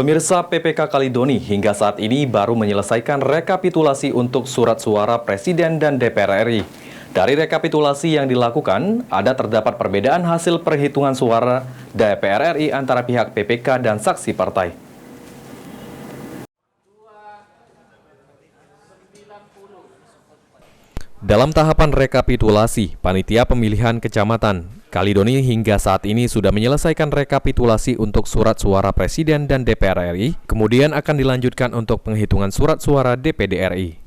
Pemirsa, PPK Kalidoni hingga saat ini baru menyelesaikan rekapitulasi untuk surat suara Presiden dan DPR RI. Dari rekapitulasi yang dilakukan, terdapat perbedaan hasil perhitungan suara DPR RI antara pihak PPK dan saksi partai. Dalam tahapan rekapitulasi, Panitia Pemilihan Kecamatan Kalidoni hingga saat ini sudah menyelesaikan rekapitulasi untuk surat suara Presiden dan DPR RI, kemudian akan dilanjutkan untuk penghitungan surat suara DPD RI.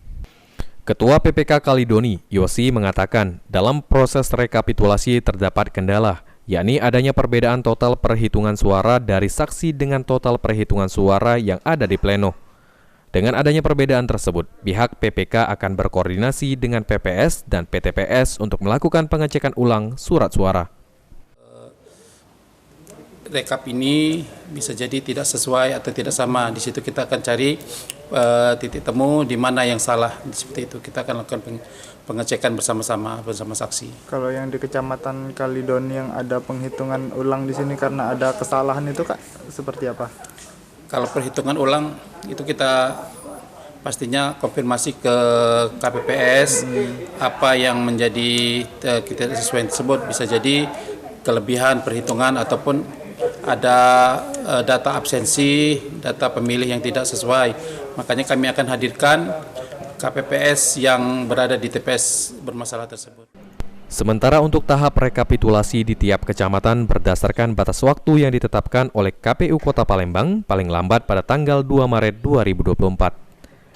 Ketua PPK Kalidoni, Yosi, mengatakan dalam proses rekapitulasi terdapat kendala, yakni adanya perbedaan total perhitungan suara dari saksi dengan total perhitungan suara yang ada di pleno. Dengan adanya perbedaan tersebut, pihak PPK akan berkoordinasi dengan PPS dan PTPS untuk melakukan pengecekan ulang surat suara. Rekap ini bisa jadi tidak sesuai atau tidak sama. Di situ kita akan cari titik temu di mana yang salah. Seperti itu kita akan lakukan pengecekan bersama saksi. Kalau yang di Kecamatan Kalidoni yang ada penghitungan ulang di sini karena ada kesalahan itu, Kak, seperti apa? Kalau perhitungan ulang itu kita pastinya konfirmasi ke KPPS apa yang menjadi kita sesuai tersebut, bisa jadi kelebihan perhitungan ataupun ada data absensi, data pemilih yang tidak sesuai. Makanya kami akan hadirkan KPPS yang berada di TPS bermasalah tersebut. Sementara untuk tahap rekapitulasi di tiap kecamatan berdasarkan batas waktu yang ditetapkan oleh KPU Kota Palembang paling lambat pada tanggal 2 Maret 2024.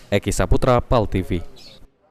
Eki Saputra, PAL TV.